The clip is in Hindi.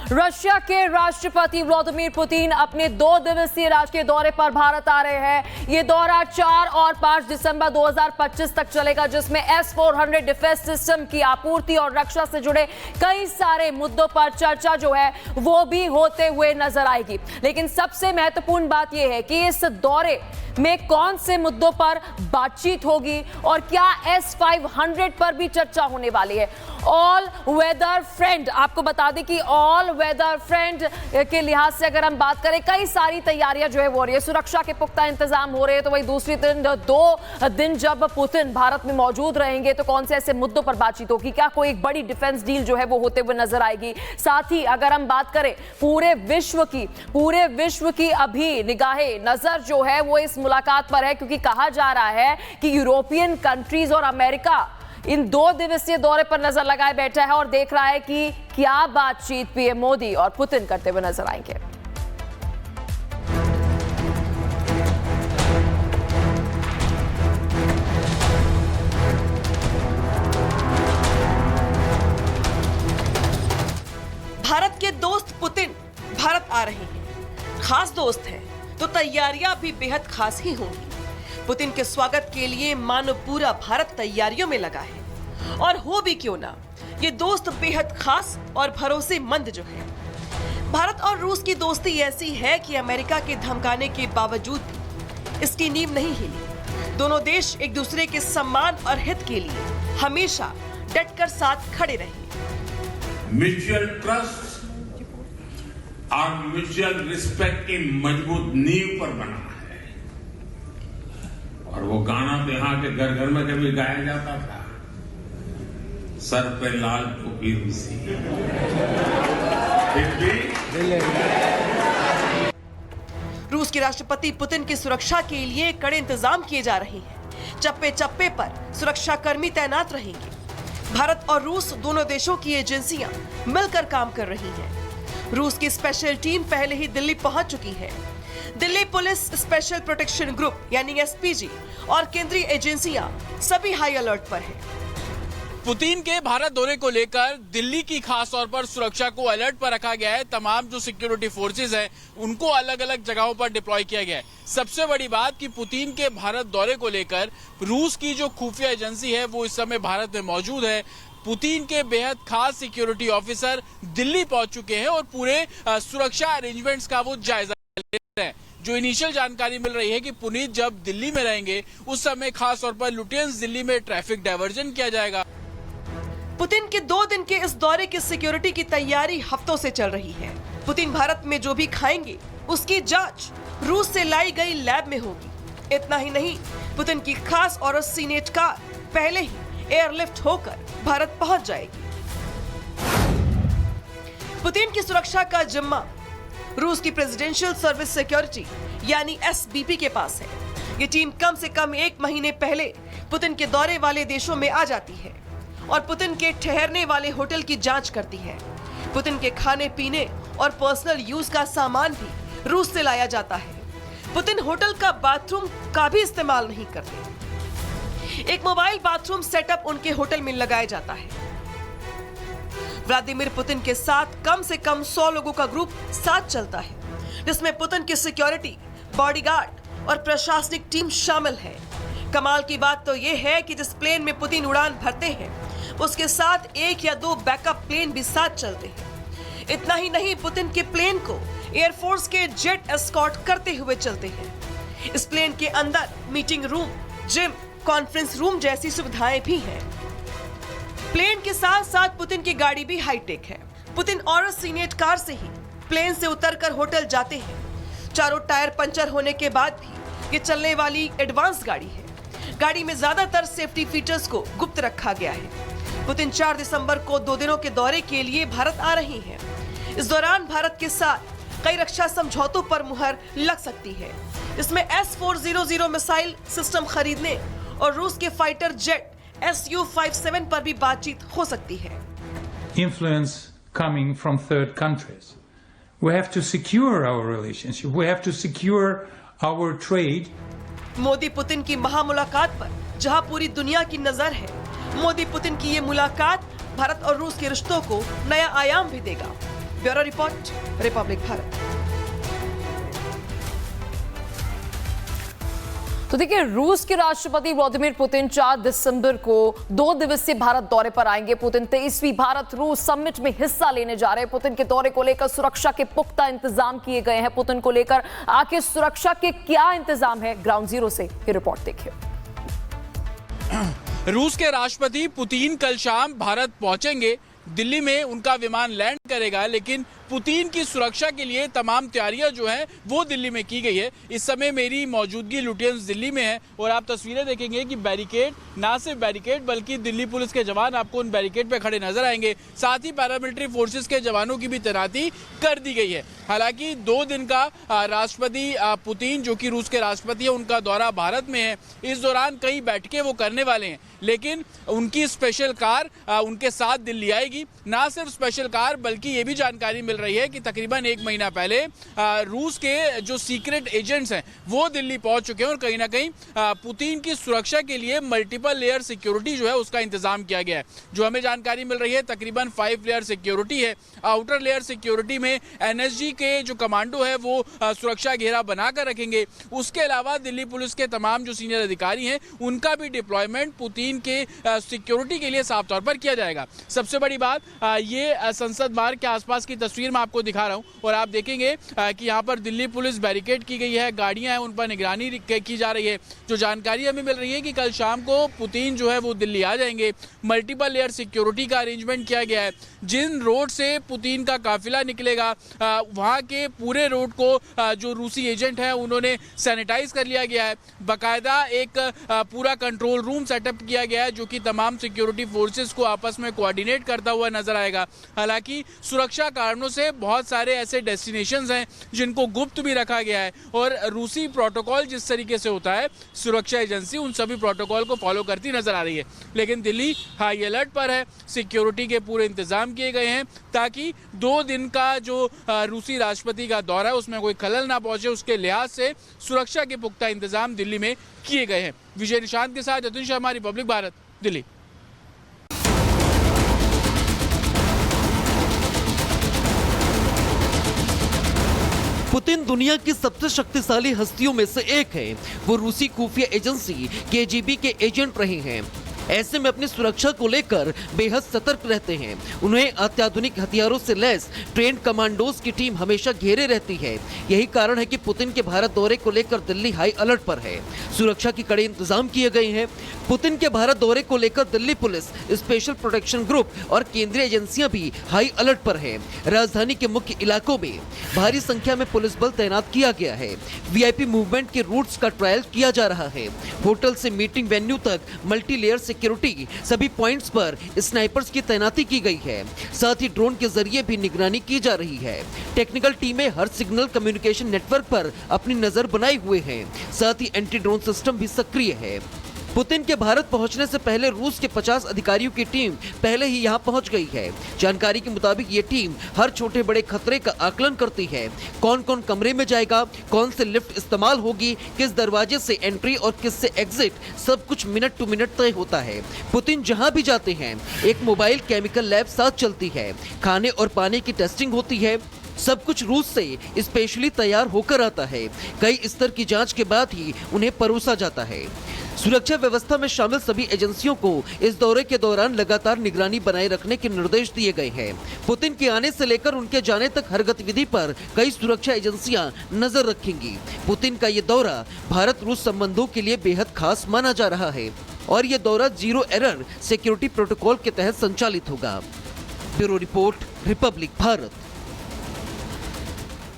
रशिया के राष्ट्रपति व्लादिमीर पुतिन अपने 2 दिवसीय राजकीय दौरे पर भारत आ रहे हैं। ये दौरा 4 और 5 दिसंबर 2025 तक चलेगा, जिसमें S-400 डिफेंस सिस्टम की आपूर्ति और रक्षा से जुड़े कई सारे मुद्दों पर चर्चा जो है वो भी होते हुए नजर आएगी। लेकिन सबसे महत्वपूर्ण बात यह है कि इस दौरे में कौन से मुद्दों पर बातचीत होगी और क्या S-500 पर भी चर्चा होने वाली है। ऑल वेदर फ्रेंड, आपको बता दें कि ऑल वेदर फ्रेंड के लिहाज से अगर हम बात करें, कई सारी तैयारियां जो है वो हो रही है, सुरक्षा के पुख्ता इंतजाम हो रहे हैं। तो वही दूसरी दिन 2 दिन जब पुतिन भारत में मौजूद रहेंगे तो कौन से ऐसे मुद्दों पर बातचीत होगी, क्या कोई एक बड़ी डिफेंस डील जो है वो होते हुए नजर आएगी। साथ ही अगर हम बात करें पूरे विश्व की अभी निगाहें नजर जो है वो इस मुलाकात पर है, क्योंकि कहा जा रहा है कि यूरोपियन कंट्रीज और अमेरिका इन 2 दिवसीय दौरे पर नजर लगाए बैठा है और देख रहा है कि क्या बातचीत पीएम मोदी और पुतिन करते हुए नजर आएंगे। भारत के दोस्त पुतिन भारत आ रहे हैं। खास दोस्त हैं तो तैयारियां भी बेहद खास ही होंगी। पुतिन के स्वागत के लिए मानो पूरा भारत तैयारियों में लगा है। और हो भी क्यों ना, ये दोस्त बेहद खास और भरोसेमंद जो है। भारत और रूस की दोस्ती ऐसी है कि अमेरिका के धमकाने के बावजूद भी इसकी नींव नहीं हिली। दोनों देश एक दूसरे के सम्मान और हित के लिए हमेशा डटकर साथ खड़े रहे। म्यूचुअल ट्रस्ट और म्यूचुअल रिस्पेक्ट की मजबूत नींव पर बना है। और वो गाना तो यहाँ के घर घर में कभी गाया जाता था, सर पे लाल फकीर सी। रूस के राष्ट्रपति पुतिन की सुरक्षा के लिए कड़े इंतजाम किए जा रहे हैं। चप्पे चप्पे पर सुरक्षाकर्मी तैनात रहेंगे। भारत और रूस दोनों देशों की एजेंसियां मिलकर काम कर रही हैं। रूस की स्पेशल टीम पहले ही दिल्ली पहुंच चुकी है। Delhi police special protection group यानी एसपीजी और केंद्रीय एजेंसियां सभी हाई अलर्ट पर हैं। पुतिन के भारत दौरे को लेकर दिल्ली की खास तौर पर सुरक्षा को अलर्ट पर रखा गया है। तमाम जो सिक्योरिटी फोर्सेज हैं उनको अलग अलग जगहों पर डिप्लॉय किया गया है। सबसे बड़ी बात कि पुतिन के भारत दौरे को लेकर रूस की जो खुफिया एजेंसी है वो इस समय भारत में मौजूद है। पुतिन के बेहद खास सिक्योरिटी ऑफिसर दिल्ली पहुंच चुके हैं और पूरे सुरक्षा अरेंजमेंट्स का वो जायजा ले रहे हैं। जो इनिशियल जानकारी मिल रही है कि पुतिन जब दिल्ली में रहेंगे उस समय खास तौर पर लुटियंस दिल्ली में ट्रैफिक डायवर्जन किया जाएगा। पुतिन के 2 दिन के इस दौरे की सिक्योरिटी की तैयारी हफ्तों से चल रही है। पुतिन भारत में जो भी खाएंगे उसकी जांच रूस से लाई गई लैब में होगी। इतना ही नहीं, पुतिन की खास और सीनेट कार पहले ही एयरलिफ्ट होकर भारत पहुंच जाएगी। पुतिन की सुरक्षा का जिम्मा रूस की प्रेसिडेंशियल सर्विस सिक्योरिटी यानी एसबीपी के पास है। ये टीम कम से कम 1 महीने पहले पुतिन के दौरे वाले देशों में आ जाती है और पुतिन के ठहरने वाले होटल की जांच करती है। पुतिन के खाने पीने और पर्सनल यूज का सामान भी रूस से लाया जाता है। पुतिन होटल का बाथरूम का भी इस्तेमाल नहीं करते। एक मोबाइल बाथरूम सेटअप उनके होटल में लगाया जाता है। व्लादिमीर पुतिन के साथ कम से कम 100 लोगों का ग्रुप साथ चलता है, जिसमें पुतिन की सिक्योरिटी, बॉडीगार्ड और प्रशासनिक टीम शामिल है। कमाल की बात तो यह है कि जिस प्लेन में पुतिन उड़ान भरते हैं उसके साथ 1 या 2 बैकअप प्लेन भी साथ चलते हैं। इतना ही नहीं, पुतिन के प्लेन को एयरफोर्स के जेट एस्कॉर्ट करते हुए चलते हैं। इस प्लेन के अंदर meeting room, gym, conference room जैसी सुविधाएं भी हैं। प्लेन के साथ साथ पुतिन की गाड़ी भी हाईटेक है। पुतिन और सीनेट कार से ही प्लेन से उतरकर होटल जाते हैं। चारों टायर पंचर होने के बाद भी ये चलने वाली एडवांस गाड़ी है। गाड़ी में ज्यादातर सेफ्टी फीचर्स को गुप्त रखा गया है। पुतिन 4 दिसंबर को 2 दिनों के दौरे के लिए भारत आ रहे हैं। इस दौरान भारत के साथ कई रक्षा समझौतों पर मुहर लग सकती है। इसमें S-400 मिसाइल सिस्टम खरीदने और रूस के फाइटर जेट Su-57 पर भी बातचीत हो सकती है। Influence coming from third countries. We have to secure our relationship. We have to secure our trade. Modi Putin की महामुलाकात पर जहां पूरी दुनिया की नजर है, मोदी पुतिन की ये मुलाकात भारत और रूस के रिश्तों को नया आयाम भी देगा। Bureau report, Republic Bharat. तो देखिए, रूस के राष्ट्रपति व्लादिमीर पुतिन 4 दिसंबर को 2 दिवसीय भारत दौरे पर आएंगे। पुतिन 23वीं भारत रूस समिट में हिस्सा लेने जा रहे हैं। पुतिन के दौरे को लेकर सुरक्षा के पुख्ता इंतजाम किए गए हैं। पुतिन को लेकर आखिर सुरक्षा के क्या इंतजाम है, ग्राउंड जीरो से ये रिपोर्ट देखिए। रूस के राष्ट्रपति पुतिन कल शाम भारत पहुंचेंगे। दिल्ली में उनका विमान लैंड करेगा, लेकिन पुतिन की सुरक्षा के लिए तमाम तैयारियां जो हैं वो दिल्ली में की गई है। इस समय मेरी मौजूदगी लुटियंस दिल्ली में है और आप तस्वीरें देखेंगे कि बैरिकेड, ना सिर्फ बैरिकेड बल्कि दिल्ली पुलिस के जवान आपको उन बैरिकेड पे खड़े नजर आएंगे। साथ ही पैरामिलिट्री फोर्सेस के जवानों की भी तैनाती कर दी गई है। हालांकि 2 दिन का राष्ट्रपति पुतिन, जो कि रूस के राष्ट्रपति है, उनका दौरा भारत में है। इस दौरान कई बैठकें वो करने वाले हैं, लेकिन उनकी स्पेशल कार उनके साथ दिल्ली आएगी। ना सिर्फ स्पेशल कार बल्कि ये भी जानकारी मिल रही है कि तकरीबन 1 महीना पहले रूस के जो सीक्रेट एजेंट्स हैं वो दिल्ली पहुंच चुके हैं और कहीं ना कहीं पुतिन की सुरक्षा के लिए मल्टीपल लेयर सिक्योरिटी जो है उसका इंतजाम किया गया है। जो हमें जानकारी मिल रही है तकरीबन 5 लेयर सिक्योरिटी है। आउटर लेयर सिक्योरिटी में एनएसजी के जो कमांडो है वो सुरक्षा घेरा बनाकर रखेंगे। उसके अलावा दिल्ली पुलिस के तमाम जो सीनियर अधिकारी हैं उनका भी डिप्लॉयमेंट पुतिन के सिक्योरिटी के लिए साफ तौर पर किया जाएगा। सबसे बड़ी बात, ये संसद मार्ग के आसपास की तस्वीर मैं आपको दिखा रहा हूं और आप देखेंगे कि यहाँ पर दिल्ली पुलिस बैरिकेड की गई है, गाड़ियां हैं, उन पर निगरानी की जा रही है। जो जानकारी हमें मिल रही है कि कल शाम को पुतिन जो है वो दिल्ली आ जाएंगे। मल्टीपल लेयर सिक्योरिटी का अरेंजमेंट किया गया है। जिन रोड से पुतिन का काफिला निकलेगा वहाँ के पूरे रोड को जो रूसी एजेंट है उन्होंने सैनिटाइज कर लिया गया है। बाकायदा एक पूरा कंट्रोल रूम सेटअप किया गया है जो कि तमाम सिक्योरिटी फोर्सेस को आपस में कोऑर्डिनेट करता हुआ नजर आएगा। हालांकि सुरक्षा कारणों से बहुत सारे ऐसे डेस्टिनेशंस हैं जिनको गुप्त भी रखा गया है और रूसी प्रोटोकॉल जिस तरीके से होता है, सुरक्षा एजेंसी उन सभी प्रोटोकॉल को फॉलो करती नजर आ रही है। लेकिन दिल्ली हाई अलर्ट पर है, सिक्योरिटी के पूरे इंतजाम किए गए हैं ताकि 2 दिन का जो रूसी राष्ट्रपति का दौरा है उसमें कोई खलल ना पहुंचे। उसके लिहाज से सुरक्षा के पुख्ता इंतजाम दिल्ली में किए गए हैं। विजय निशांत के साथ अतुल शर्मा, रिपब्लिक भारत, दिल्ली। पुतिन दुनिया की सबसे शक्तिशाली हस्तियों में से एक है। वो रूसी खुफिया एजेंसी केजीबी के एजेंट रहे हैं। ऐसे में अपनी सुरक्षा को लेकर बेहद सतर्क रहते हैं। उन्हें अत्याधुनिक हथियारों से लैस ट्रेंड कमांडोज की टीम हमेशा घेरे रहती है। यही कारण है कि पुतिन के भारत दौरे को लेकर दिल्ली हाई अलर्ट पर है। सुरक्षा के कड़े इंतजाम किए गए हैं। पुतिन के भारत दौरे को लेकर Delhi police, special protection group और केंद्रीय एजेंसियां भी हाई अलर्ट पर है। राजधानी के मुख्य इलाकों में भारी संख्या में पुलिस बल तैनात किया गया है। वीआईपी मूवमेंट के रूट्स का ट्रायल किया जा रहा है। होटल से मीटिंग वेन्यू तक मल्टी लेयर सिक्योरिटी, सभी पॉइंट्स पर स्नाइपर्स की तैनाती की गई है। साथ ही ड्रोन के जरिए भी निगरानी की जा रही है। टेक्निकल टीमें हर सिग्नल कम्युनिकेशन नेटवर्क पर अपनी नजर बनाए हुए हैं। साथ ही एंटी ड्रोन सिस्टम भी सक्रिय है। पुतिन के भारत पहुंचने से पहले रूस के 50 अधिकारियों की टीम पहले ही यहां पहुंच गई है। जानकारी के मुताबिक ये टीम हर छोटे बड़े खतरे का आकलन करती है। कौन कौन कमरे में जाएगा, कौन से लिफ्ट इस्तेमाल होगी, किस दरवाजे से एंट्री और किस से एग्जिट, सब कुछ मिनट टू मिनट तय होता है। पुतिन जहां भी जाते हैं एक मोबाइल केमिकल लैब साथ चलती है। खाने और पानी की टेस्टिंग होती है। सब कुछ रूस से स्पेशली तैयार होकर आता है। कई स्तर की जांच के बाद ही उन्हें परोसा जाता है। सुरक्षा व्यवस्था में शामिल सभी एजेंसियों को इस दौरे के दौरान लगातार निगरानी बनाए रखने के निर्देश दिए गए हैं। पुतिन के आने से लेकर उनके जाने तक हर गतिविधि पर कई सुरक्षा एजेंसियां नजर रखेंगी। पुतिन का ये दौरा भारत रूस संबंधों के लिए बेहद खास माना जा रहा है और ये दौरा जीरो एरर सिक्योरिटी प्रोटोकॉल के तहत संचालित होगा। Bureau report, Republic Bharat.